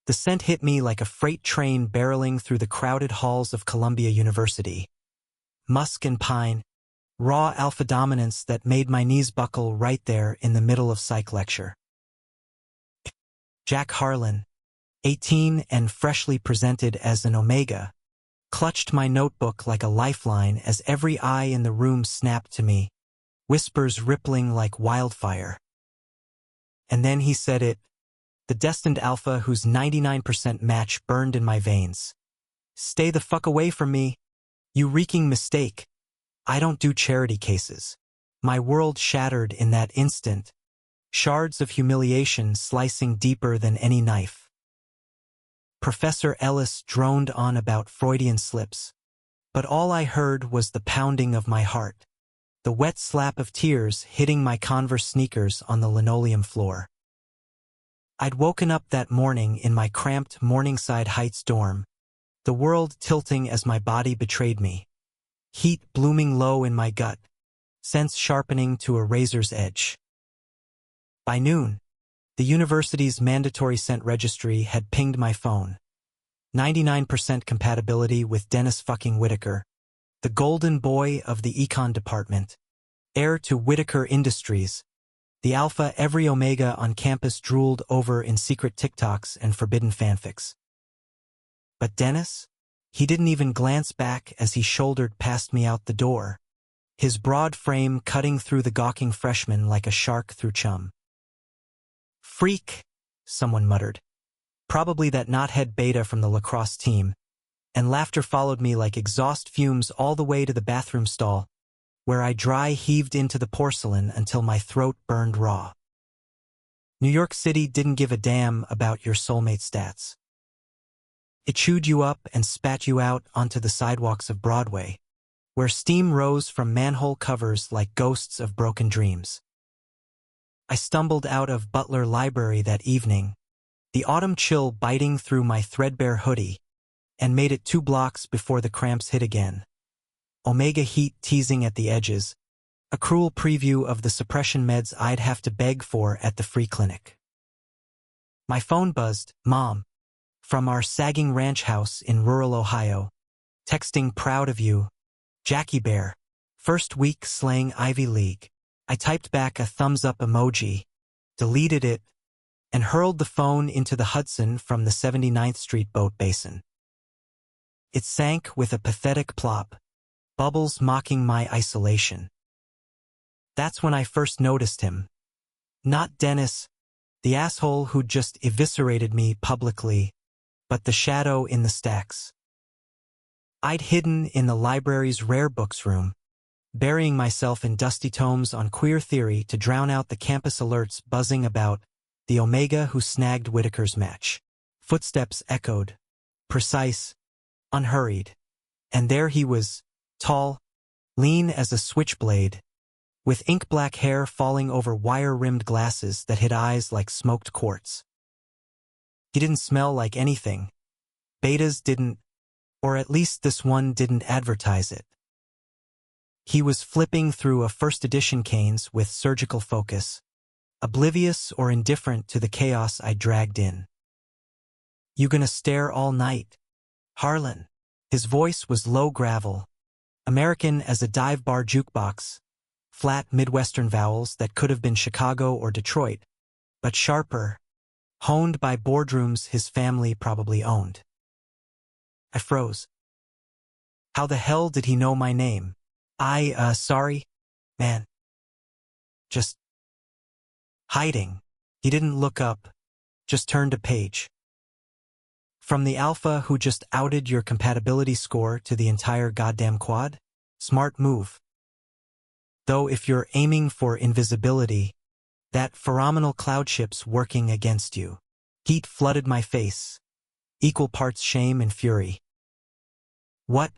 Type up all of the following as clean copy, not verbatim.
The scent hit me like a freight train barreling through the crowded halls of Columbia University. Musk and pine, raw alpha dominance that made my knees buckle right there in the middle of psych lecture. Jack Harlan, 18 and freshly presented as an omega, clutched my notebook like a lifeline as every eye in the room snapped to me, whispers rippling like wildfire. And then he said it, the destined alpha whose 99% match burned in my veins. Stay the fuck away from me, you reeking mistake. I don't do charity cases. My world shattered in that instant, shards of humiliation slicing deeper than any knife. Professor Ellis droned on about Freudian slips, but all I heard was the pounding of my heart, the wet slap of tears hitting my Converse sneakers on the linoleum floor. I'd woken up that morning in my cramped Morningside Heights dorm, the world tilting as my body betrayed me, heat blooming low in my gut, sense sharpening to a razor's edge. By noon, the university's mandatory scent registry had pinged my phone. 99% compatibility with Dennis fucking Whitaker, the golden boy of the econ department, heir to Whitaker Industries, the alpha every omega on campus drooled over in secret TikToks and forbidden fanfics. But Dennis? He didn't even glance back as he shouldered past me out the door, his broad frame cutting through the gawking freshman like a shark through chum. Freak, someone muttered. Probably that knothead beta from the lacrosse team, and laughter followed me like exhaust fumes all the way to the bathroom stall, where I dry heaved into the porcelain until my throat burned raw. New York City didn't give a damn about your soulmate stats. It chewed you up and spat you out onto the sidewalks of Broadway, where steam rose from manhole covers like ghosts of broken dreams. I stumbled out of Butler Library that evening, the autumn chill biting through my threadbare hoodie, and made it 2 blocks before the cramps hit again. Omega heat teasing at the edges, a cruel preview of the suppression meds I'd have to beg for at the free clinic. My phone buzzed, Mom, from our sagging ranch house in rural Ohio, texting proud of you, Jackie Bear, first week slaying Ivy League. I typed back a thumbs-up emoji, deleted it, and hurled the phone into the Hudson from the 79th Street boat basin. It sank with a pathetic plop, bubbles mocking my isolation. That's when I first noticed him. Not Dennis, the asshole who'd just eviscerated me publicly, but the shadow in the stacks. I'd hidden in the library's rare books room, burying myself in dusty tomes on queer theory to drown out the campus alerts buzzing about the omega who snagged Whitaker's match. Footsteps echoed, precise, unhurried, and there he was, tall, lean as a switchblade, with ink-black hair falling over wire-rimmed glasses that hid eyes like smoked quartz. He didn't smell like anything. Betas didn't, or at least this one didn't advertise it. He was flipping through a first edition Canes with surgical focus, oblivious or indifferent to the chaos I dragged in. You gonna stare all night? Harlan. His voice was low gravel, American as a dive bar jukebox, flat Midwestern vowels that could have been Chicago or Detroit, but sharper, honed by boardrooms his family probably owned. I froze. How the hell did he know my name? Sorry, man. Just hiding. He didn't look up, just turned a page. From the alpha who just outed your compatibility score to the entire goddamn quad? Smart move. Though if you're aiming for invisibility, that pheromonal cloud ship's working against you. Heat flooded my face, equal parts shame and fury. What?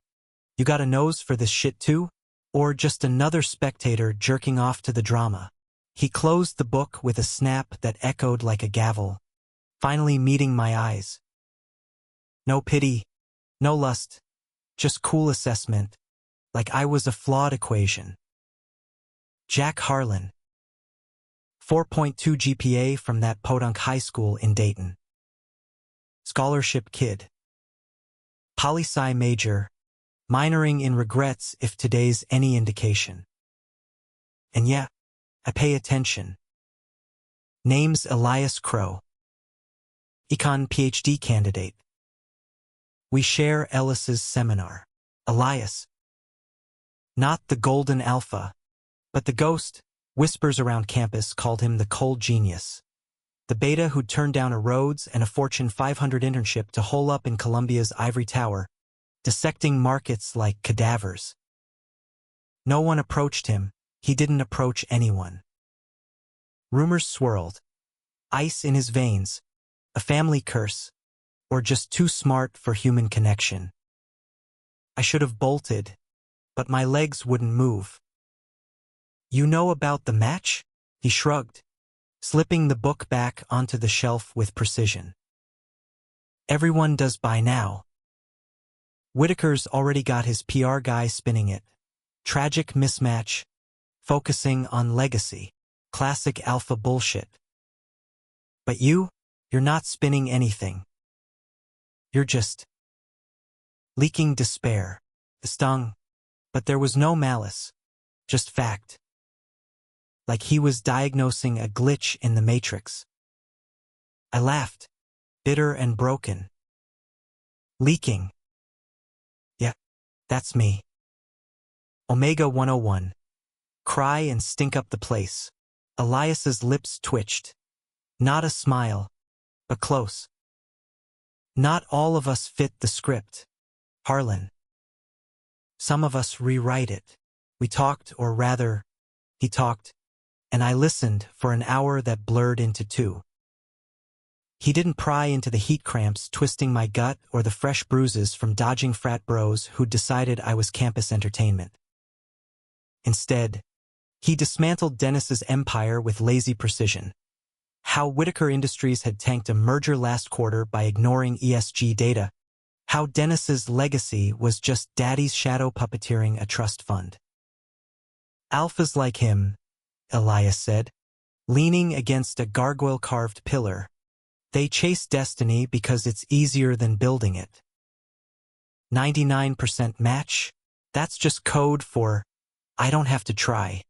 You got a nose for this shit too? Or just another spectator jerking off to the drama? He closed the book with a snap that echoed like a gavel, finally meeting my eyes. No pity, no lust, just cool assessment, like I was a flawed equation. Jack Harlan. 4.2 GPA from that podunk high school in Dayton. scholarship kid. Poli-sci major, minoring in regrets if today's any indication. And yeah, I pay attention. Name's Elias Crow. Econ PhD candidate. We share Ellis's seminar. Elias. Not the golden alpha, but the ghost. Whispers around campus called him the cold genius. The beta who'd turned down a Rhodes and a Fortune 500 internship to hole up in Columbia's ivory tower, dissecting markets like cadavers. No one approached him. He didn't approach anyone. Rumors swirled. Ice in his veins. A family curse. Or just too smart for human connection. I should have bolted, but my legs wouldn't move. You know about the match? He shrugged, slipping the book back onto the shelf with precision. Everyone does by now. Whitaker's already got his PR guy spinning it. Tragic mismatch, focusing on legacy. Classic alpha bullshit. But you're not spinning anything. You're just leaking despair. It stung, but there was no malice, just fact. Like he was diagnosing a glitch in the matrix. I laughed, bitter and broken. Leaking. Yeah, that's me. Omega 101. Cry and stink up the place. Elias's lips twitched. Not a smile, but close. Not all of us fit the script, Harlan. Some of us rewrite it. We talked, or rather, he talked, and I listened for an hour that blurred into two. He didn't pry into the heat cramps twisting my gut or the fresh bruises from dodging frat bros who'd decided I was campus entertainment. Instead, he dismantled Dennis's empire with lazy precision. How Whitaker Industries had tanked a merger last quarter by ignoring ESG data. How Dennis's legacy was just daddy's shadow puppeteering a trust fund. Alphas like him, Elias said, leaning against a gargoyle-carved pillar. They chase destiny because it's easier than building it. 99% match? That's just code for, I don't have to try.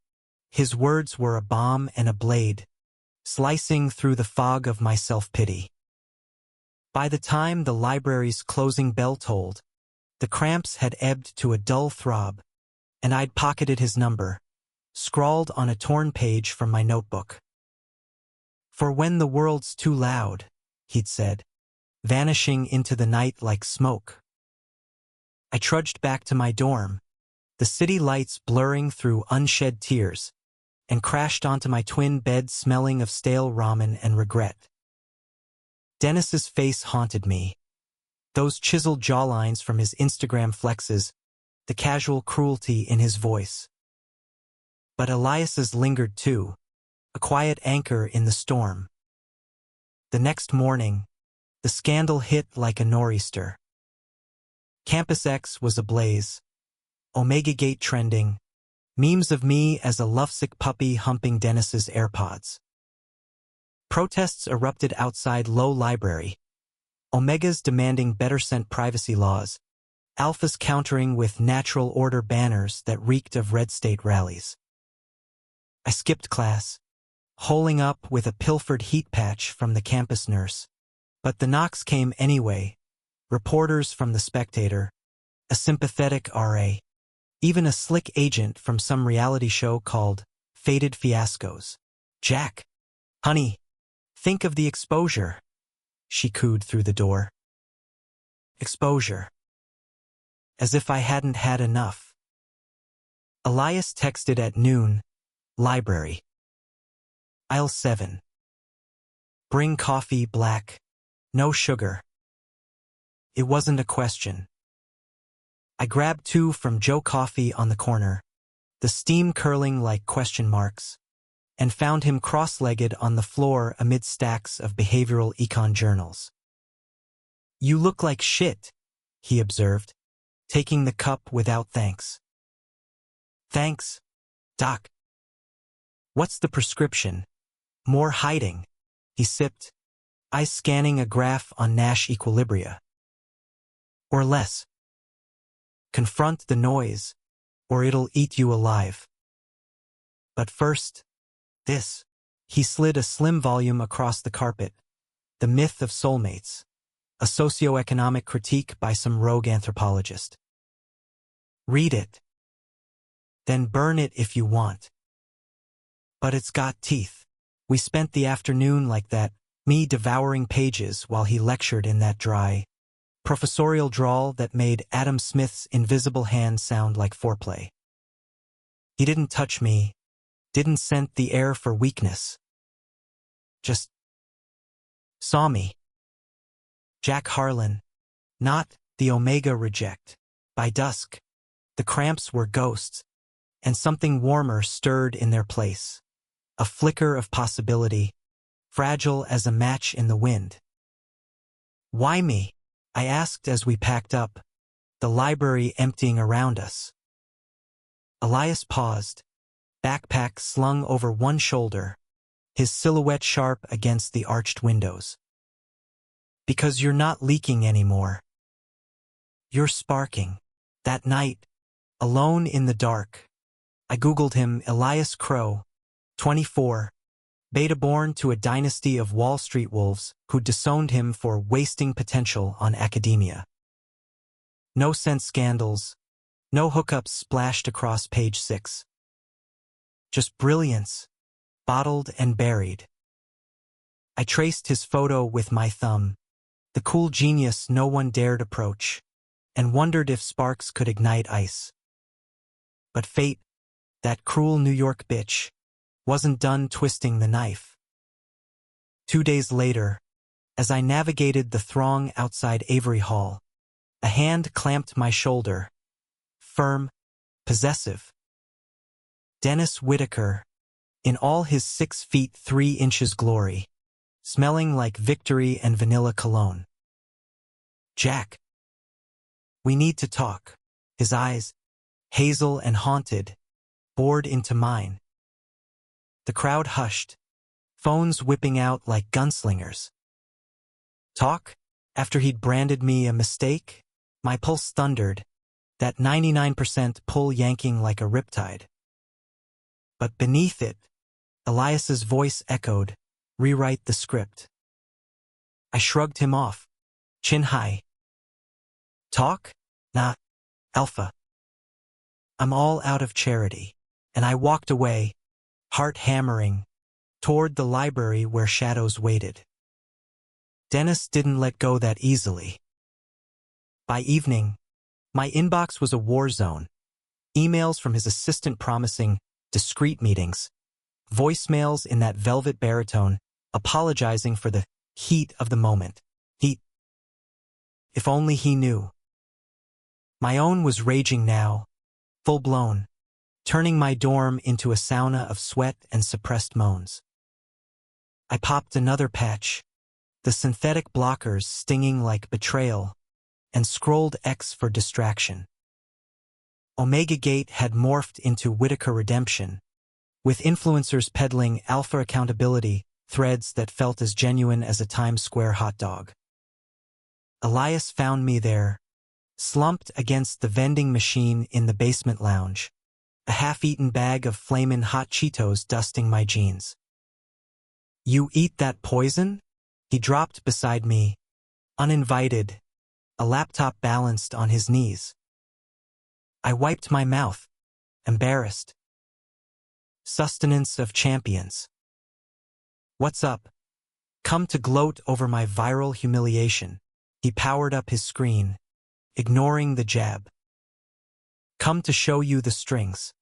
His words were a bomb and a blade, slicing through the fog of my self-pity. By the time the library's closing bell tolled, the cramps had ebbed to a dull throb, and I'd pocketed his number, scrawled on a torn page from my notebook. For when the world's too loud, he'd said, vanishing into the night like smoke. I trudged back to my dorm, the city lights blurring through unshed tears, and crashed onto my twin bed smelling of stale ramen and regret. Dennis's face haunted me. Those chiseled jawlines from his Instagram flexes, the casual cruelty in his voice. But Elias's lingered too, a quiet anchor in the storm. The next morning, the scandal hit like a nor'easter. Campus X was ablaze. Omega Gate trending. Memes of me as a lovesick puppy humping Dennis's AirPods. Protests erupted outside Low Library. Omegas demanding better scent privacy laws. Alphas countering with natural order banners that reeked of red state rallies. I skipped class, holing up with a pilfered heat patch from the campus nurse. But the knocks came anyway. Reporters from The Spectator, a sympathetic RA, even a slick agent from some reality show called Fated Fiascos. Jack, honey, think of the exposure, she cooed through the door. Exposure. As if I hadn't had enough. Elias texted at noon, library. Aisle 7. Bring coffee black, no sugar. It wasn't a question. I grabbed 2 from Joe Coffee on the corner, the steam curling like question marks, and found him cross-legged on the floor amid stacks of behavioral econ journals. You look like shit, he observed, taking the cup without thanks. Thanks, Doc. What's the prescription? More hiding. He sipped, eyes scanning a graph on Nash equilibria. Or less. Confront the noise, or it'll eat you alive. But first, this. He slid a slim volume across the carpet. The Myth of Soulmates. A socioeconomic critique by some rogue anthropologist. Read it. Then burn it if you want. But it's got teeth. We spent the afternoon like that, me devouring pages while he lectured in that dry, professorial drawl that made Adam Smith's invisible hand sound like foreplay. He didn't touch me, didn't scent the air for weakness. Just saw me. Jack Harlan, not the Omega Reject. By dusk, the cramps were ghosts, and something warmer stirred in their place. A flicker of possibility, fragile as a match in the wind. Why me? I asked as we packed up, the library emptying around us. Elias paused, backpack slung over one shoulder, his silhouette sharp against the arched windows. Because you're not leaking anymore. You're sparking. That night, alone in the dark, I Googled him, Elias Crow, 24, beta-born to a dynasty of Wall Street wolves who disowned him for wasting potential on academia. No sense scandals, no hookups splashed across page 6. Just brilliance, bottled and buried. I traced his photo with my thumb, the cool genius no one dared approach, and wondered if sparks could ignite ice. But fate, that cruel New York bitch, wasn't done twisting the knife. 2 days later, as I navigated the throng outside Avery Hall, a hand clamped my shoulder, firm, possessive. Dennis Whitaker, in all his 6 feet 3 inches glory, smelling like victory and vanilla cologne. Jack. We need to talk. His eyes, hazel and haunted, bored into mine. The crowd hushed, phones whipping out like gunslingers. Talk? After he'd branded me a mistake, my pulse thundered, that 99% pull yanking like a riptide. But beneath it, Elias's voice echoed, rewrite the script. I shrugged him off, chin high. Talk? Nah, alpha. I'm all out of charity, and I walked away, heart hammering, toward the library where shadows waited. Dennis didn't let go that easily. By evening, my inbox was a war zone. Emails from his assistant promising discreet meetings, voicemails in that velvet baritone apologizing for the heat of the moment. Heat. If only he knew. My own was raging now, full-blown, turning my dorm into a sauna of sweat and suppressed moans. I popped another patch, the synthetic blockers stinging like betrayal, and scrolled X for distraction. Omega Gate had morphed into Whitaker Redemption, with influencers peddling alpha accountability threads that felt as genuine as a Times Square hot dog. Elias found me there, slumped against the vending machine in the basement lounge, a half-eaten bag of flamin' hot Cheetos dusting my jeans. You eat that poison? He dropped beside me, uninvited, a laptop balanced on his knees. I wiped my mouth, embarrassed. Sustenance of champions. What's up? Come to gloat over my viral humiliation. He powered up his screen, ignoring the jab. Come to show you the strings.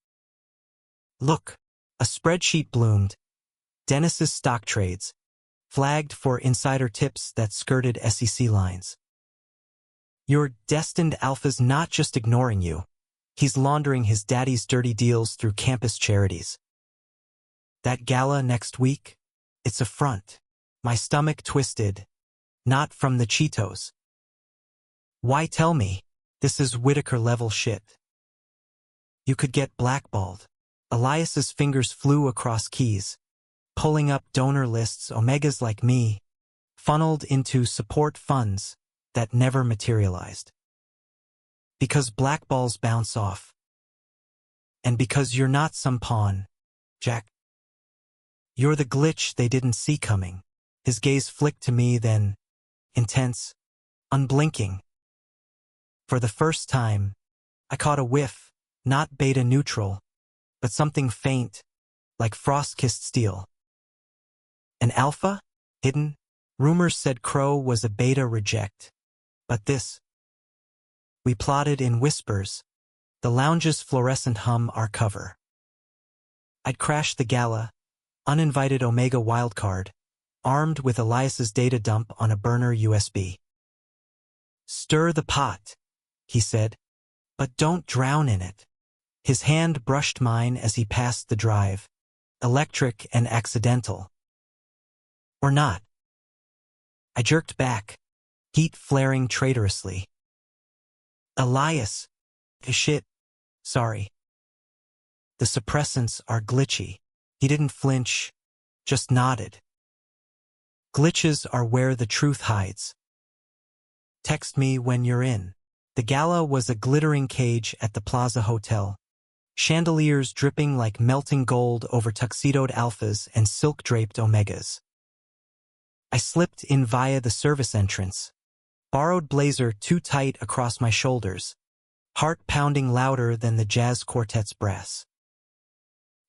Look, a spreadsheet bloomed. Dennis's stock trades, flagged for insider tips that skirted SEC lines. Your Destined alpha's not just ignoring you. He's laundering his daddy's dirty deals through campus charities. That gala next week? It's a front. My stomach twisted. Not from the Cheetos. Why tell me? This is Whitaker-level shit. You could get blackballed. Elias's fingers flew across keys, pulling up donor lists. Omegas like me, funneled into support funds that never materialized. Because blackballs bounce off. And because you're not some pawn, Jack. You're the glitch they didn't see coming. His gaze flicked to me then, intense, unblinking. For the first time, I caught a whiff, not beta neutral, but something faint, like frost-kissed steel. An alpha? Hidden? Rumors said Crow was a beta reject. But this. We plotted in whispers, the lounge's fluorescent hum our cover. I'd crashed the gala, uninvited Omega wildcard, armed with Elias's data dump on a burner USB. Stir the pot, he said, but don't drown in it. His hand brushed mine as he passed the drive, electric and accidental. Or not. I jerked back, heat flaring traitorously. Elias. Shit. Sorry. The suppressants are glitchy. He didn't flinch, just nodded. Glitches are where the truth hides. Text me when you're in. The gala was a glittering cage at the Plaza Hotel. Chandeliers dripping like melting gold over tuxedoed alphas and silk-draped omegas. I slipped in via the service entrance. Borrowed blazer too tight across my shoulders. Heart pounding louder than the jazz quartet's brass.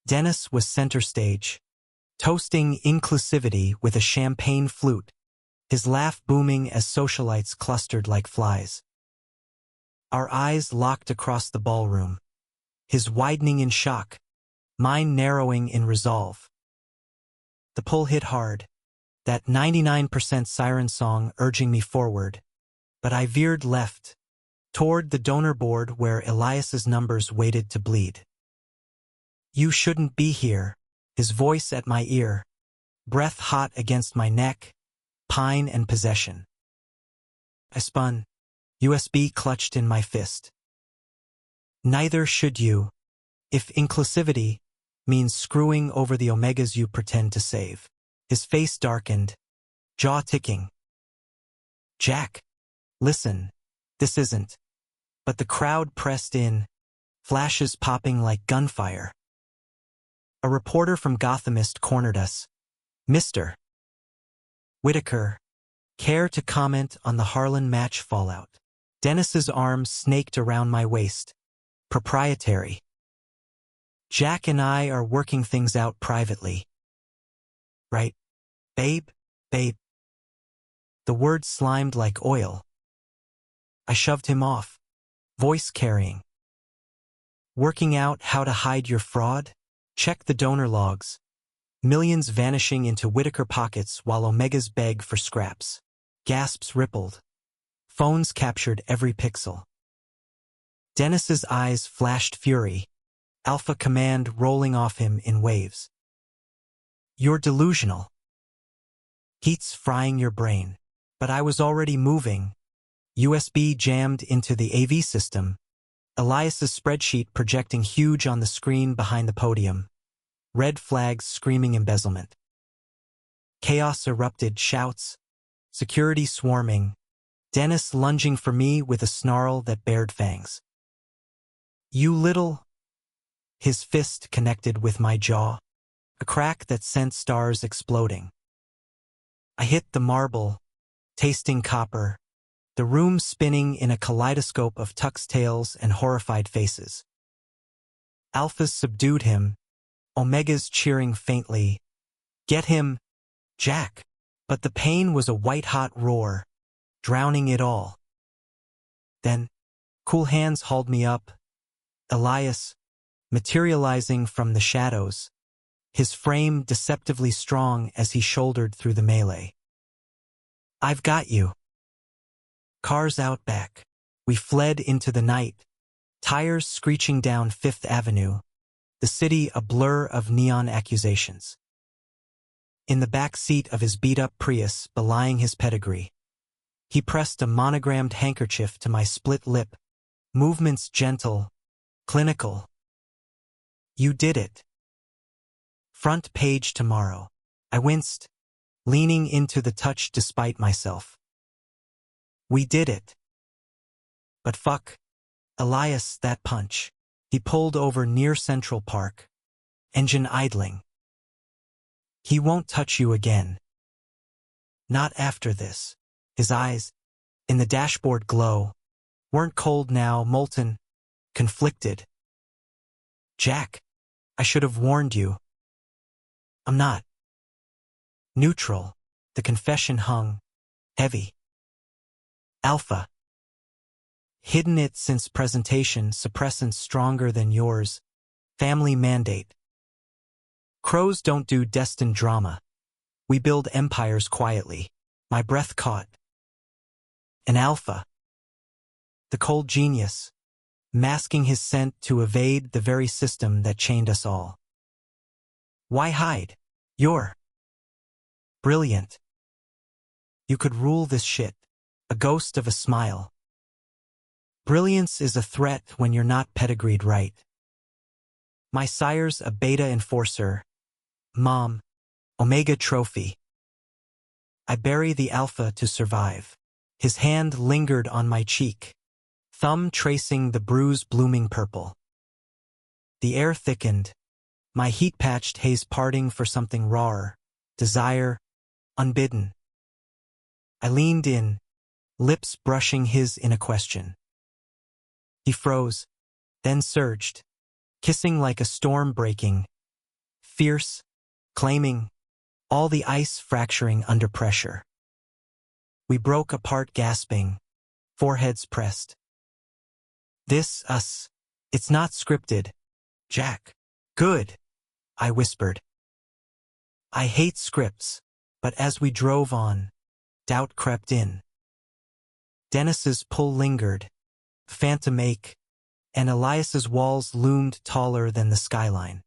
Dennis was center stage, toasting inclusivity with a champagne flute, his laugh booming as socialites clustered like flies. Our eyes locked across the ballroom, his widening in shock, mine narrowing in resolve. The pull hit hard, that 99% siren song urging me forward, but I veered left, toward the donor board where Elias's numbers waited to bleed. You shouldn't be here, his voice at my ear, breath hot against my neck, pine and possession. I spun, USB clutched in my fist. Neither should you, if inclusivity means screwing over the omegas you pretend to save. His face darkened, jaw ticking. Jack, listen, this isn't. But the crowd pressed in, flashes popping like gunfire. A reporter from Gothamist cornered us. Mr. Whitaker, care to comment on the Harlan match fallout? Dennis's arms snaked around my waist. Proprietary. Jack and I are working things out privately. Right, babe, babe. The word slimed like oil. I shoved him off, voice carrying. Working out how to hide your fraud? Check the donor logs. Millions vanishing into Whitaker pockets while omegas beg for scraps. Gasps rippled. Phones captured every pixel. Dennis's eyes flashed fury, alpha command rolling off him in waves. You're delusional. Heat's frying your brain. But I was already moving. USB jammed into the AV system. Elias's spreadsheet projecting huge on the screen behind the podium. Red flags screaming embezzlement. Chaos erupted, shouts. Security swarming. Dennis lunging for me with a snarl that bared fangs. You little... His fist connected with my jaw. A crack that sent stars exploding. I hit the marble, tasting copper, the room spinning in a kaleidoscope of tuck's tails and horrified faces. Alphas subdued him, omegas cheering faintly. Get him, Jack! But the pain was a white-hot roar, drowning it all. Then, cool hands hauled me up, Elias, materializing from the shadows, his frame deceptively strong as he shouldered through the melee. I've got you. Cars out back. We fled into the night, tires screeching down Fifth Avenue, the city a blur of neon accusations. In the back seat of his beat-up Prius belying his pedigree, he pressed a monogrammed handkerchief to my split lip, movements gentle, clinical. You did it. Front page tomorrow. I winced, leaning into the touch despite myself. We did it. But fuck, Elias, that punch. He pulled over near Central Park, engine idling. He won't touch you again. Not after this. His eyes, in the dashboard glow, weren't cold now, molten, conflicted. Jack, I should have warned you. I'm not. Neutral. The confession hung, heavy. Alpha. Hidden it since presentation, suppressant stronger than yours. Family mandate. Crows don't do destined drama. We build empires quietly. My breath caught. An alpha. The cold genius, masking his scent to evade the very system that chained us all. Why hide? You're brilliant. You could rule this shit. A ghost of a smile. Brilliance is a threat when you're not pedigreed right. My sire's a beta enforcer. Mom, Omega trophy. I bury the alpha to survive. His hand lingered on my cheek, thumb tracing the bruise blooming purple. The air thickened, my heat-patched haze parting for something rawer, desire, unbidden. I leaned in, lips brushing his in a question. He froze, then surged, kissing like a storm breaking, fierce, claiming, all the ice fracturing under pressure. We broke apart gasping, foreheads pressed. This, us, it's not scripted. Jack. Good, I whispered. I hate scripts, but as we drove on, doubt crept in. Dennis's pull lingered, phantom ache, and Elias's walls loomed taller than the skyline.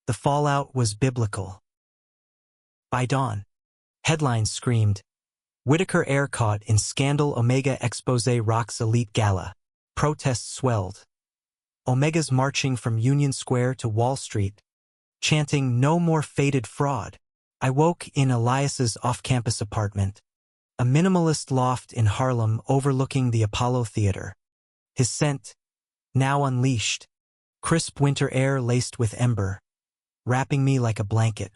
The fallout was biblical. By dawn, headlines screamed, Whitaker air caught in scandal, Omega expose rocks elite gala. Protests swelled. Omegas marching from Union Square to Wall Street, chanting no more faded fraud. I woke in Elias's off-campus apartment, a minimalist loft in Harlem overlooking the Apollo Theater. His scent, now unleashed, crisp winter air laced with ember, wrapping me like a blanket.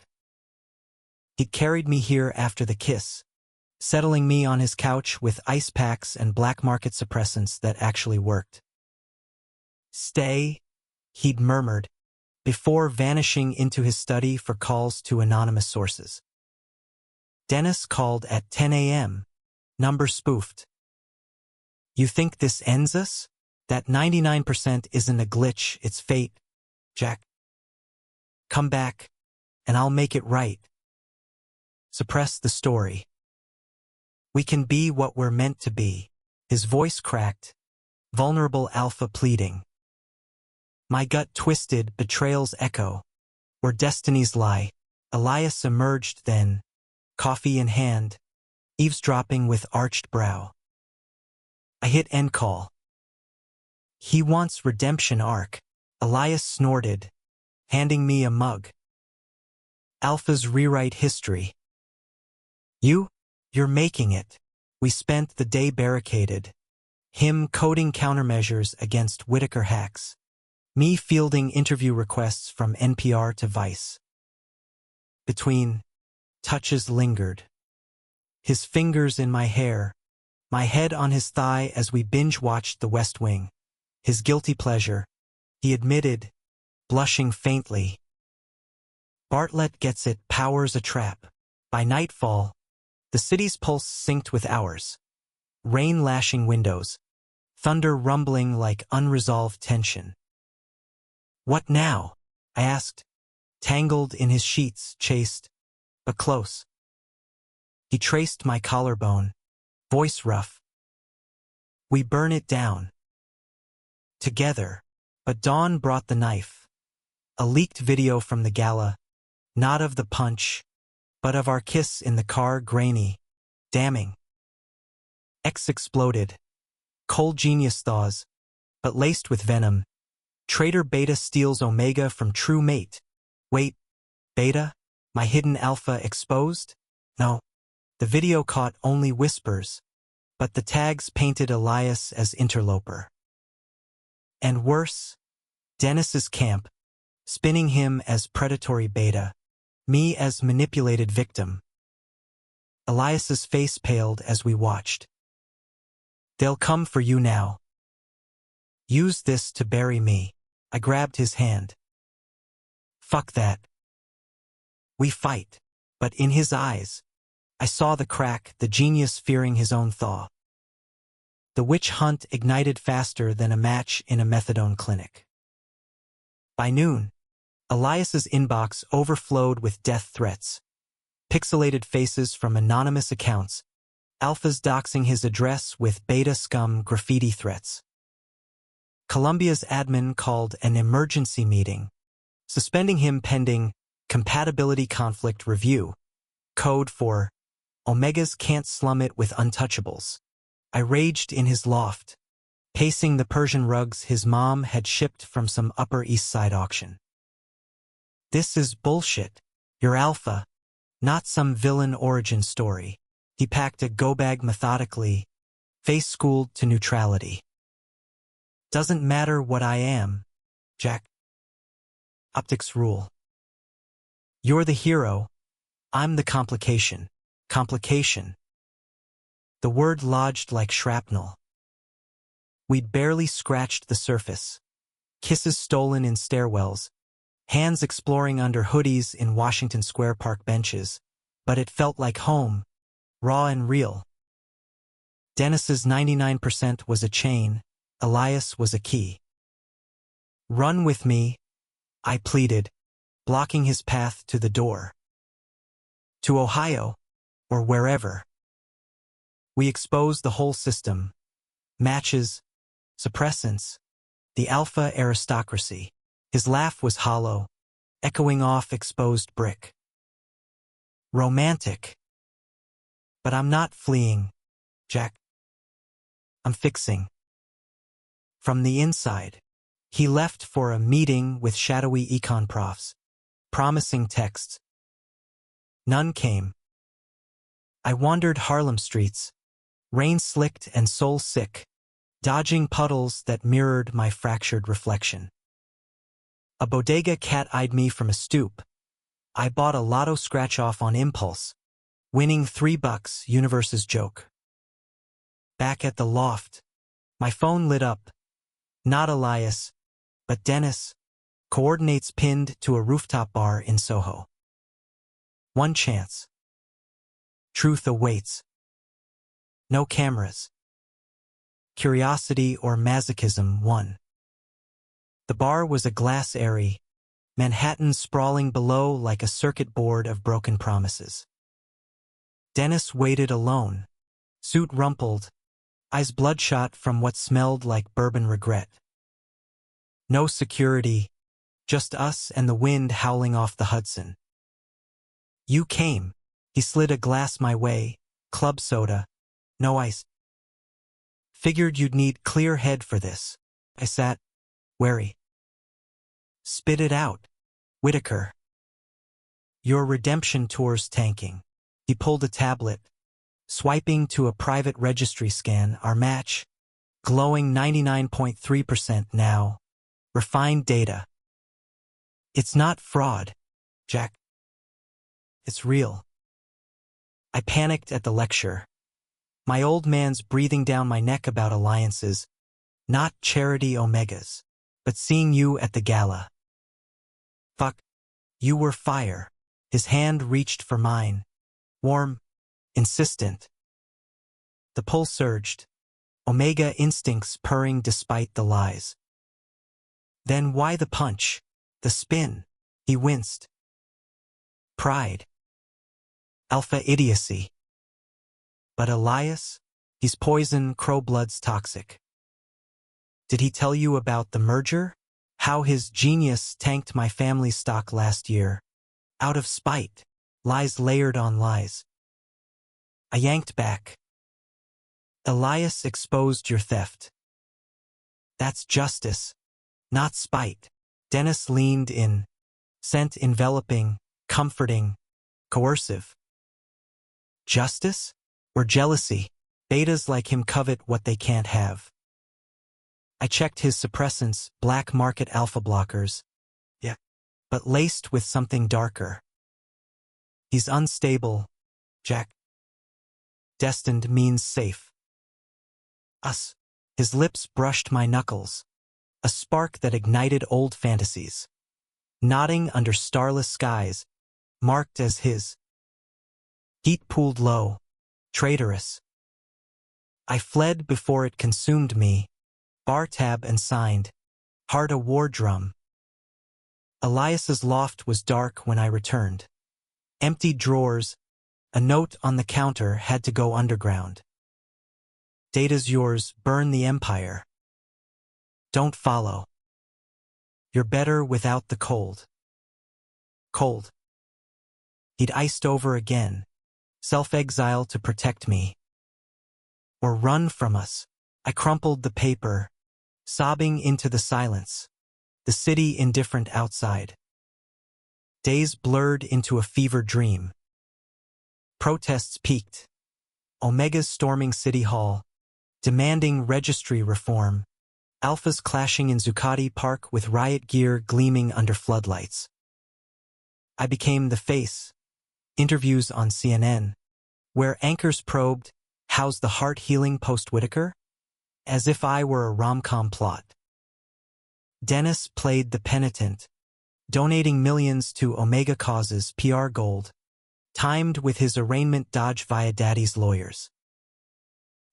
He'd carried me here after the kiss, settling me on his couch with ice packs and black market suppressants that actually worked. Stay, he'd murmured, before vanishing into his study for calls to anonymous sources. Dennis called at 10 a.m., number spoofed. You think this ends us? That 99% isn't a glitch, it's fate, Jack. Come back, and I'll make it right. Suppress the story. We can be what we're meant to be. His voice cracked, vulnerable alpha pleading. My gut twisted, betrayal's echo. Where destinies lie. Elias emerged then, coffee in hand, eavesdropping with arched brow. I hit end call. He wants redemption arc. Elias snorted, handing me a mug. Alpha's rewrite history. You're making it. We spent the day barricaded. Him coding countermeasures against Whitaker hacks. Me fielding interview requests from NPR to Vice. Between, touches lingered. His fingers in my hair, my head on his thigh as we binge-watched The West Wing. His guilty pleasure, he admitted, blushing faintly. Bartlett gets it, power's a trap. By nightfall, the city's pulse synced with ours. Rain lashing windows, thunder rumbling like unresolved tension. What now? I asked, tangled in his sheets, chaste, but close. He traced my collarbone, voice rough. We burn it down. Together, but dawn brought the knife. A leaked video from the gala, not of the punch, but of our kiss in the car, grainy, damning. X exploded. Cold genius thaws, but laced with venom. Traitor Beta steals Omega from true mate. Wait, Beta? My hidden alpha exposed? No, the video caught only whispers, but the tags painted Elias as interloper. And worse, Dennis's camp, spinning him as predatory beta, me as manipulated victim. Elias's face paled as we watched. They'll come for you now. Use this to bury me. I grabbed his hand. Fuck that. We fight, but in his eyes, I saw the crack, the genius fearing his own thaw. The witch hunt ignited faster than a match in a methadone clinic. By noon, Elias's inbox overflowed with death threats, pixelated faces from anonymous accounts, alphas doxing his address with beta scum graffiti threats. Columbia's admin called an emergency meeting, suspending him pending compatibility conflict review, code for Omegas can't slum it with untouchables. I raged in his loft, pacing the Persian rugs his mom had shipped from some Upper East Side auction. This is bullshit. You're alpha, not some villain origin story. He packed a go-bag methodically, face-schooled to neutrality. Doesn't matter what I am, Jack. Optics rule. You're the hero, I'm the complication. Complication. The word lodged like shrapnel. We'd barely scratched the surface. Kisses stolen in stairwells, hands exploring under hoodies in Washington Square Park benches, but it felt like home, raw and real. Dennis's 99% was a chain, Elias was a key. Run with me, I pleaded, blocking his path to the door. To Ohio, or wherever. We exposed the whole system, matches, suppressants, the alpha aristocracy. His laugh was hollow, echoing off exposed brick. Romantic. But I'm not fleeing, Jack. I'm fixing. From the inside, he left for a meeting with shadowy econ profs, promising texts. None came. I wandered Harlem streets, rain-slicked and soul-sick, dodging puddles that mirrored my fractured reflection. A bodega cat-eyed me from a stoop. I bought a lotto scratch-off on impulse, winning $3, universe's joke. Back at the loft, my phone lit up. Not Elias, but Dennis, coordinates pinned to a rooftop bar in Soho. One chance. Truth awaits. No cameras. Curiosity or masochism won. The bar was a glass airy, Manhattan sprawling below like a circuit board of broken promises. Dennis waited alone, suit rumpled, eyes bloodshot from what smelled like bourbon regret. No security, just us and the wind howling off the Hudson. You came. He slid a glass my way, club soda, no ice. Figured you'd need clear head for this. I sat, wary. Spit it out, Whitaker. Your redemption tour's tanking. He pulled a tablet, swiping to a private registry scan, our match, glowing 99.3% now, refined data. It's not fraud, Jack. It's real. I panicked at the lecture. My old man's breathing down my neck about alliances, not charity omegas, but seeing you at the gala. Fuck, you were fire. His hand reached for mine. Warm, insistent. The pulse surged, omega instincts purring despite the lies. Then why the punch, the spin? He winced. Pride. Alpha idiocy. But Elias? He's poison, crow blood's toxic. Did he tell you about the merger? How his genius tanked my family's stock last year? Out of spite. Lies layered on lies. I yanked back. Elias exposed your theft. That's justice, not spite. Dennis leaned in, scent enveloping, comforting, coercive. Justice? Or jealousy? Betas like him covet what they can't have. I checked his suppressants, black market alpha blockers. Yeah. But laced with something darker. He's unstable, Jack. Destined means safe. Us. His lips brushed my knuckles. A spark that ignited old fantasies. Nodding under starless skies, marked as his. Heat pooled low, traitorous. I fled before it consumed me, bar tab and signed, heart a war drum. Elias's loft was dark when I returned. Empty drawers, a note on the counter had to go underground. Data's yours, burn the empire. Don't follow. You're better without the cold. Cold. He'd iced over again, self-exile to protect me. Or run from us. I crumpled the paper, sobbing into the silence, the city indifferent outside. Days blurred into a fever dream. Protests peaked. Omegas storming City Hall, demanding registry reform. Alphas clashing in Zuccotti Park with riot gear gleaming under floodlights. I became the face. Interviews on CNN, where anchors probed, how's the heart healing post-Whitaker? As if I were a rom-com plot. Dennis played the penitent, donating millions to Omega causes, PR gold, timed with his arraignment dodge via daddy's lawyers.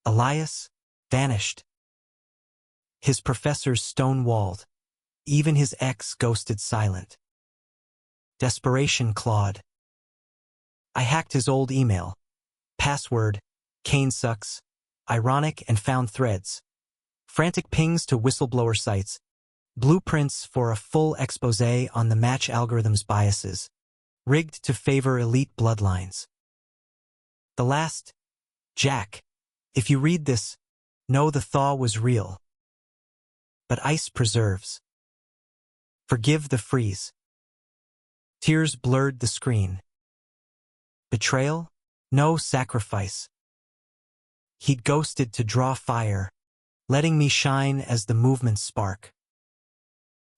Elias vanished. His professors stonewalled. Even his ex ghosted silent. Desperation clawed. I hacked his old email. Password, Kane sucks, ironic, and found threads. Frantic pings to whistleblower sites. Blueprints for a full expose on the match algorithm's biases. Rigged to favor elite bloodlines. The last, Jack. If you read this, know the thaw was real. But ice preserves. Forgive the freeze. Tears blurred the screen. Betrayal? No sacrifice. He'd ghosted to draw fire, letting me shine as the movement's spark.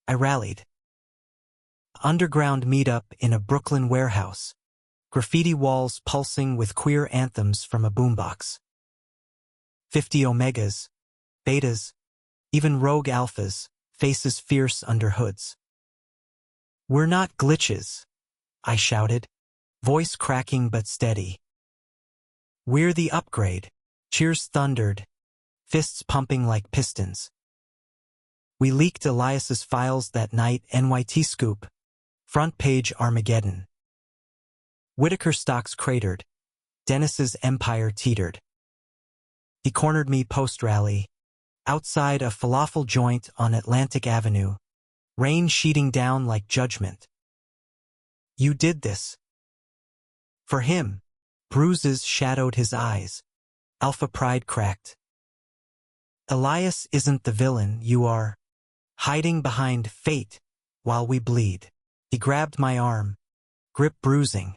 I rallied. Underground meetup in a Brooklyn warehouse. Graffiti walls pulsing with queer anthems from a boombox. 50 omegas, betas, even rogue alphas, faces fierce under hoods. We're not glitches, I shouted, voice cracking but steady. We're the upgrade, cheers thundered, fists pumping like pistons. We leaked Elias's files that night, NYT scoop, front page Armageddon. Whitaker stocks cratered, Dennis's empire teetered. He cornered me post-rally, outside a falafel joint on Atlantic Avenue, rain sheeting down like judgment. You did this. For him, bruises shadowed his eyes, alpha pride cracked. Elias isn't the villain, you are. Hiding behind fate while we bleed. He grabbed my arm, grip bruising.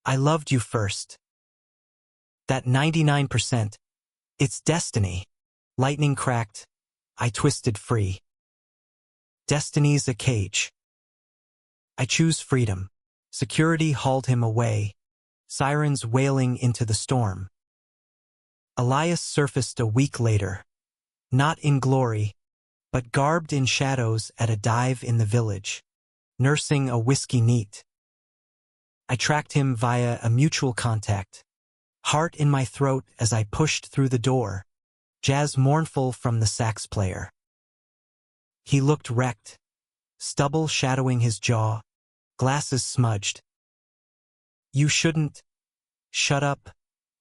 I loved you first. That 99%, it's destiny. Lightning cracked, I twisted free. Destiny's a cage. I choose freedom. Security hauled him away, sirens wailing into the storm. Elias surfaced a week later, not in glory, but garbed in shadows at a dive in the village, nursing a whiskey neat. I tracked him via a mutual contact, heart in my throat as I pushed through the door, jazz mournful from the sax player. He looked wrecked, stubble shadowing his jaw, glasses smudged. You shouldn't. Shut up.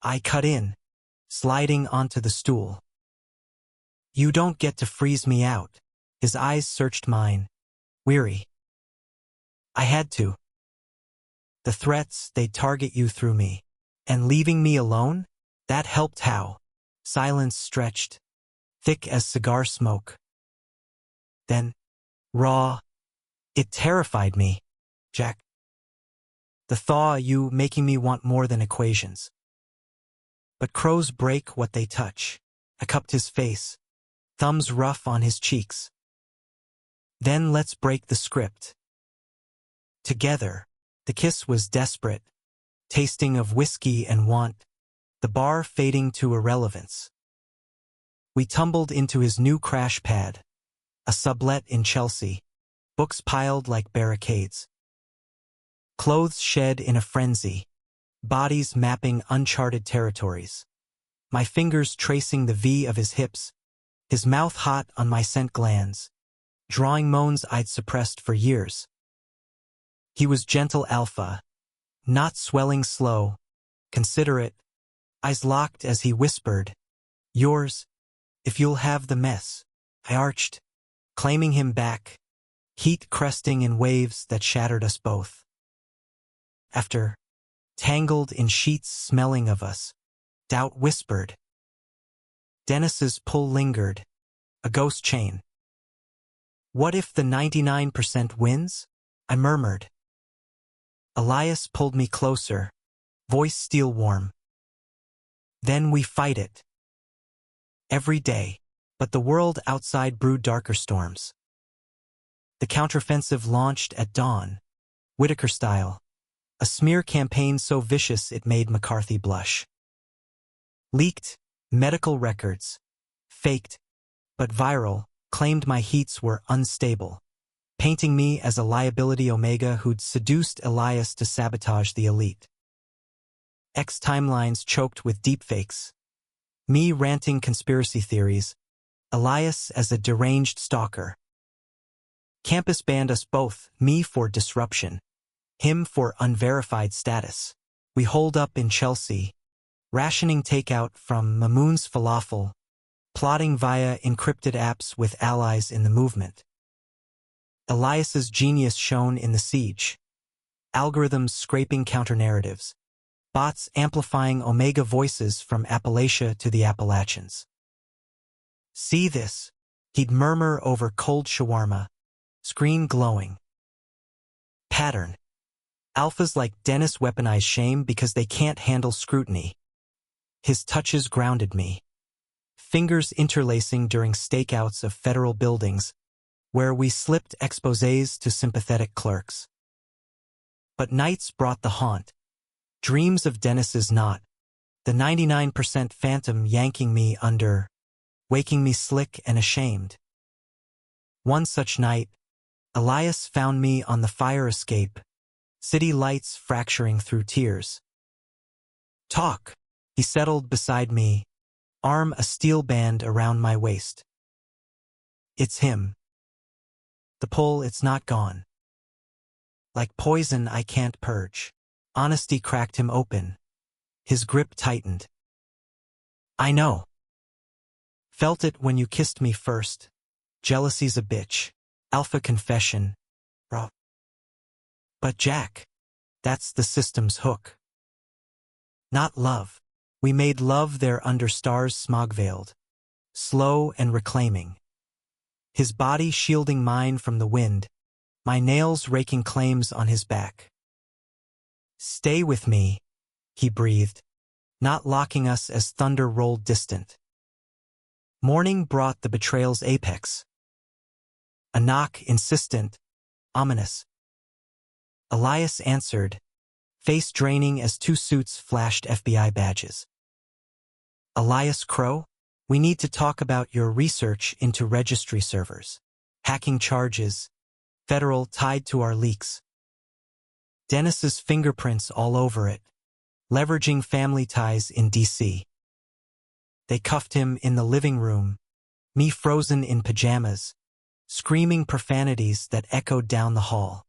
I cut in, sliding onto the stool. You don't get to freeze me out. His eyes searched mine, weary. I had to. The threats, they'd target you through me. And leaving me alone? That helped how? Silence stretched, thick as cigar smoke. Then, raw. It terrified me, Jack. The thaw you making me want more than equations. But crows break what they touch. I cupped his face, thumbs rough on his cheeks. Then let's break the script. Together, the kiss was desperate, tasting of whiskey and want, the bar fading to irrelevance. We tumbled into his new crash pad, a sublet in Chelsea, books piled like barricades. Clothes shed in a frenzy, bodies mapping uncharted territories. My fingers tracing the V of his hips, his mouth hot on my scent glands, drawing moans I'd suppressed for years. He was gentle alpha, not swelling slow, considerate, eyes locked as he whispered, "Yours, if you'll have the mess." I arched, claiming him back, heat cresting in waves that shattered us both. After, tangled in sheets smelling of us, doubt whispered. Dennis's pull lingered, a ghost chain. What if the 99% wins? I murmured. Elias pulled me closer, voice steel warm. Then we fight it. Every day, but the world outside brewed darker storms. The counteroffensive launched at dawn, Whitaker style, a smear campaign so vicious it made McCarthy blush. Leaked, medical records, faked, but viral, claimed my heats were unstable, painting me as a liability Omega who'd seduced Elias to sabotage the elite. X timelines choked with deepfakes, me ranting conspiracy theories, Elias as a deranged stalker. Campus banned us both, me for disruption, him for unverified status. We holed up in Chelsea, rationing takeout from Mamoun's Falafel, plotting via encrypted apps with allies in the movement. Elias's genius shone in the siege. Algorithms scraping counter-narratives. Bots amplifying Omega voices from Appalachia to the Appalachians. See this, he'd murmur over cold shawarma, screen glowing. Pattern. Alphas like Dennis weaponize shame because they can't handle scrutiny. His touches grounded me. Fingers interlacing during stakeouts of federal buildings, where we slipped exposés to sympathetic clerks. But nights brought the haunt. Dreams of Dennis's knot, the 99% phantom yanking me under, waking me slick and ashamed. One such night, Elias found me on the fire escape, city lights fracturing through tears. Talk, he settled beside me, arm a steel band around my waist. It's him. The pull, it's not gone. Like poison I can't purge. Honesty cracked him open. His grip tightened. I know. Felt it when you kissed me first. Jealousy's a bitch. Alpha confession. Raw. But Jack, that's the system's hook. Not love. We made love there under stars smog-veiled, slow and reclaiming. His body shielding mine from the wind, my nails raking claims on his back. Stay with me, he breathed, not locking us as thunder rolled distant. Morning brought the betrayal's apex. A knock insistent, ominous. Elias answered, face draining as two suits flashed FBI badges. Elias Crow, we need to talk about your research into registry servers. Hacking charges, federal tied to our leaks. Dennis's fingerprints all over it, leveraging family ties in D.C. They cuffed him in the living room, me frozen in pajamas, screaming profanities that echoed down the hall.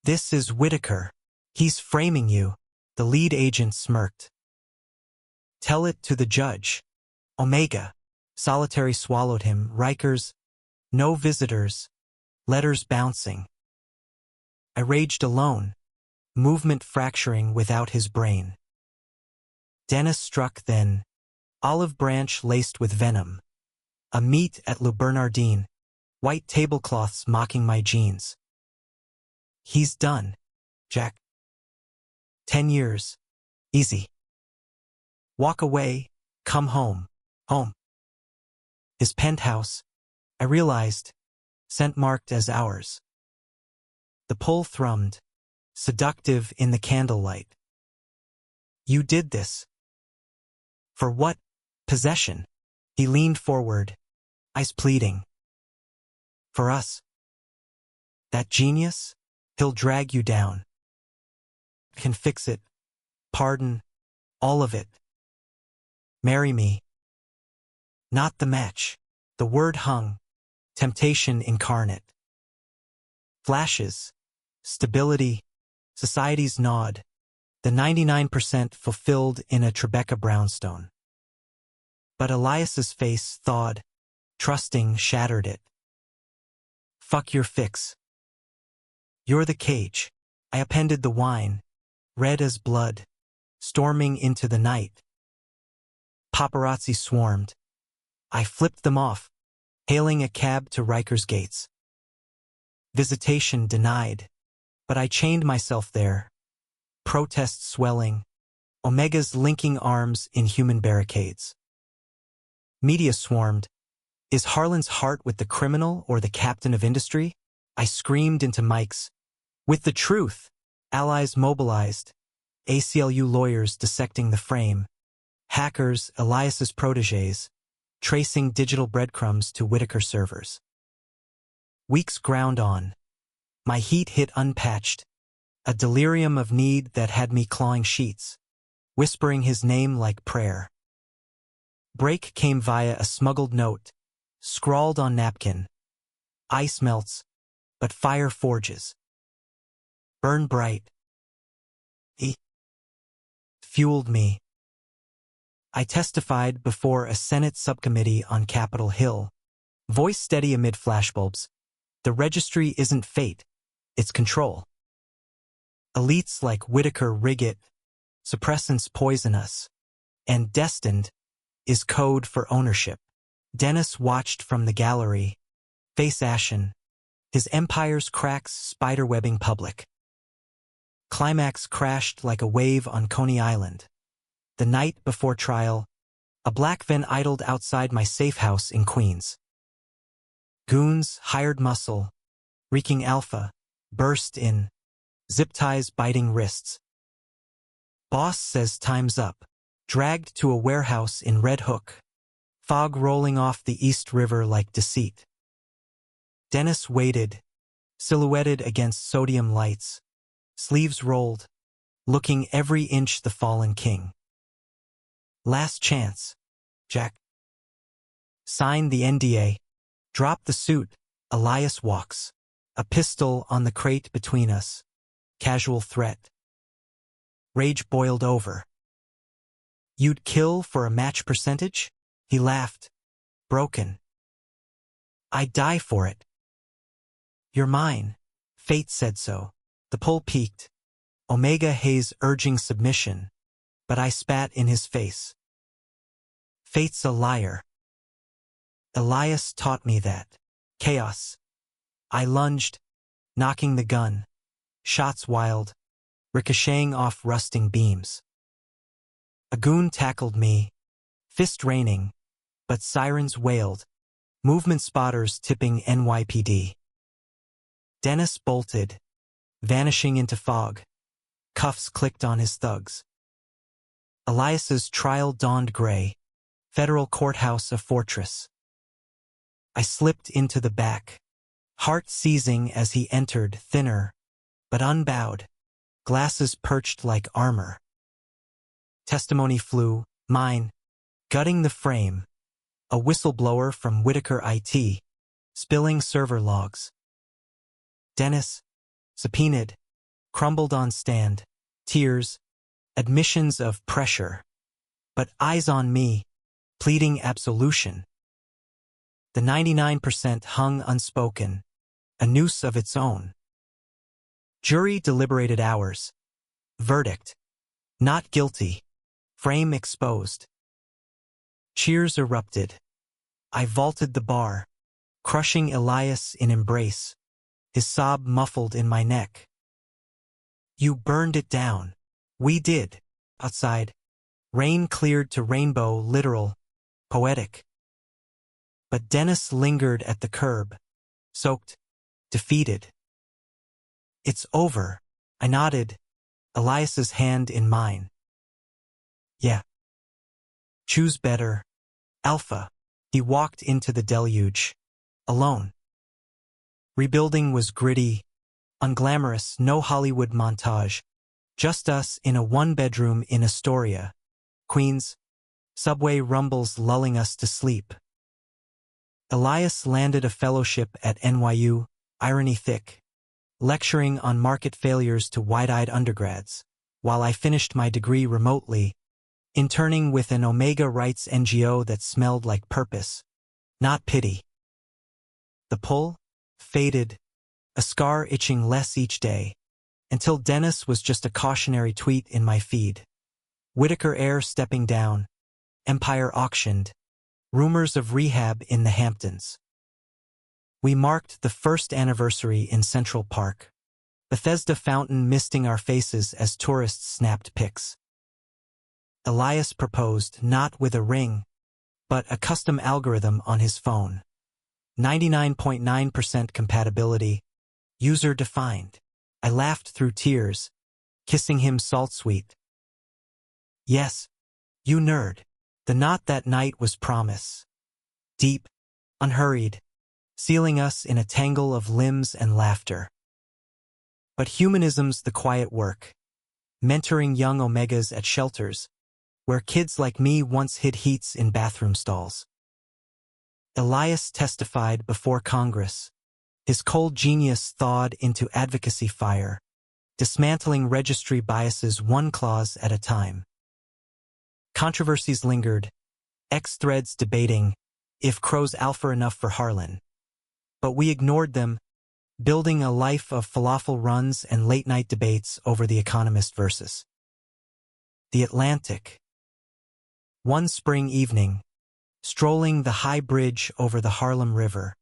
This is Whitaker. He's framing you, the lead agent smirked. Tell it to the judge. Omega. Solitary swallowed him. Rikers. No visitors. Letters bouncing. I raged alone, movement fracturing without his brain. Dennis struck then, olive branch laced with venom. A meet at Le Bernardin, white tablecloths mocking my jeans. He's done, Jack. 10 years. Easy. Walk away, come home. Home. His penthouse, I realized, scent marked as ours. The pull thrummed, seductive in the candlelight. You did this. For what? Possession. He leaned forward, eyes pleading. For us. That genius? He'll drag you down. Can fix it. Pardon. All of it. Marry me. Not the match. The word hung. Temptation incarnate. Flashes. Stability. Society's nod. The 99% fulfilled in a Tribeca brownstone. But Elias's face thawed. Trusting shattered it. Fuck your fix. You're the cage. I appended the wine, red as blood, storming into the night. Paparazzi swarmed. I flipped them off, hailing a cab to Riker's gates. Visitation denied, but I chained myself there. Protests swelling, Omegas linking arms in human barricades. Media swarmed. Is Harlan's heart with the criminal or the captain of industry? I screamed into mics. With the truth, allies mobilized, ACLU lawyers dissecting the frame, hackers, Elias's protégés, tracing digital breadcrumbs to Whitaker servers. Weeks ground on. My heat hit unpatched, a delirium of need that had me clawing sheets, whispering his name like prayer. Break came via a smuggled note, scrawled on napkin. Ice melts, but fire forges. Burn bright. He fueled me. I testified before a Senate subcommittee on Capitol Hill, voice steady amid flashbulbs. The registry isn't fate, it's control. Elites like Whitaker rig it, suppressants poison us, and Destined is code for ownership. Dennis watched from the gallery, face ashen, his empire's cracks spiderwebbing public. Climax crashed like a wave on Coney Island. The night before trial, a black van idled outside my safe house in Queens. Goons, hired muscle, reeking alpha, burst in, zip ties biting wrists. Boss says time's up, dragged to a warehouse in Red Hook, fog rolling off the East River like deceit. Dennis waited, silhouetted against sodium lights, sleeves rolled, looking every inch the fallen king. Last chance, Jack. Sign the NDA. Drop the suit. Elias walks. A pistol on the crate between us. Casual threat. Rage boiled over. You'd kill for a match percentage? He laughed. Broken. I'd die for it. You're mine. Fate said so. The pull peaked. Omega Hayes urging submission. But I spat in his face. Fate's a liar. Elias taught me that. Chaos. I lunged, knocking the gun. Shots wild, ricocheting off rusting beams. A goon tackled me, fist raining, but sirens wailed, movement spotters tipping NYPD. Dennis bolted, vanishing into fog. Cuffs clicked on his thugs. Elias's trial dawned gray, federal courthouse a fortress. I slipped into the back, heart seizing as he entered, thinner, but unbowed, glasses perched like armor. Testimony flew, mine, gutting the frame, a whistleblower from Whitaker IT, spilling server logs. Dennis, subpoenaed, crumbled on stand, tears, admissions of pressure, but eyes on me, pleading absolution. The 99% hung unspoken, a noose of its own. Jury deliberated hours. Verdict. Not guilty. Frame exposed. Cheers erupted. I vaulted the bar, crushing Elias in embrace, his sob muffled in my neck. You burned it down. We did. Outside. Rain cleared to rainbow, literal, poetic. But Dennis lingered at the curb, soaked, defeated. It's over. I nodded, Elias's hand in mine. Yeah. Choose better. Alpha. He walked into the deluge. Alone. Rebuilding was gritty, unglamorous, no Hollywood montage. Just us in a one-bedroom in Astoria, Queens. Subway rumbles lulling us to sleep. Elias landed a fellowship at NYU, irony thick, lecturing on market failures to wide-eyed undergrads, while I finished my degree remotely, interning with an Omega rights NGO that smelled like purpose, not pity. The pull faded, a scar itching less each day, until Dennis was just a cautionary tweet in my feed. Whitaker Air stepping down, Empire auctioned, rumors of rehab in the Hamptons. We marked the first anniversary in Central Park, Bethesda fountain misting our faces as tourists snapped pics. Elias proposed not with a ring, but a custom algorithm on his phone. 99.9% compatibility, user defined. I laughed through tears, kissing him salt-sweet. Yes, you nerd. The knot that night was promise. Deep, unhurried, sealing us in a tangle of limbs and laughter. But humanism's the quiet work, mentoring young Omegas at shelters, where kids like me once hid heats in bathroom stalls. Elias testified before Congress, his cold genius thawed into advocacy fire, dismantling registry biases one clause at a time. Controversies lingered, X-threads debating if Crow's alpha enough for Harlan. But we ignored them, building a life of falafel runs and late-night debates over The Economist versus The Atlantic. One spring evening, strolling the high bridge over the Harlem River,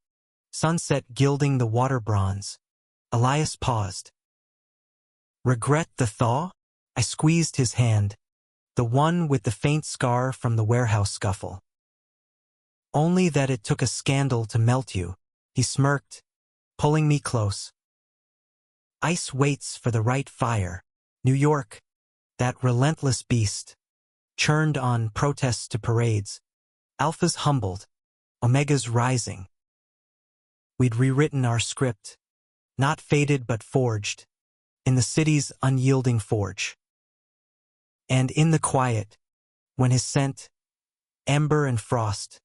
sunset gilding the water bronze, Elias paused. Regret the thaw? I squeezed his hand, the one with the faint scar from the warehouse scuffle. Only that it took a scandal to melt you, he smirked, pulling me close. Ice waits for the right fire. New York, that relentless beast, churned on protests to parades, alphas humbled, omegas rising. We'd rewritten our script, not faded but forged, in the city's unyielding forge. And in the quiet, when his scent, amber and frost,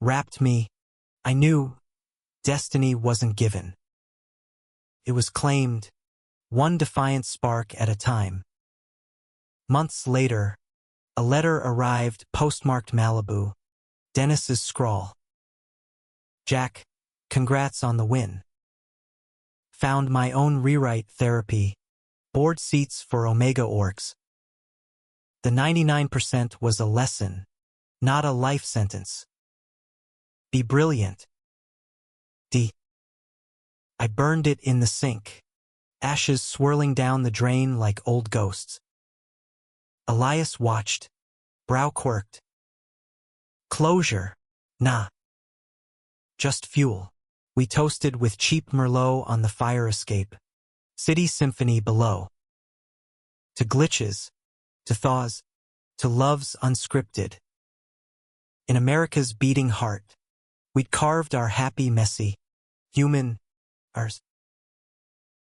wrapped me, I knew destiny wasn't given. It was claimed, one defiant spark at a time. Months later, a letter arrived postmarked Malibu, Dennis's scrawl. Jack, congrats on the win. Found my own rewrite therapy, board seats for Omega orgs. The 99% was a lesson, not a life sentence. Be brilliant. D. I burned it in the sink, ashes swirling down the drain like old ghosts. Elias watched, brow quirked. Closure? Nah. Just fuel. We toasted with cheap Merlot on the fire escape. City symphony below. To glitches, to thaws, to loves unscripted. In America's beating heart, we'd carved our happy, messy, human, ours.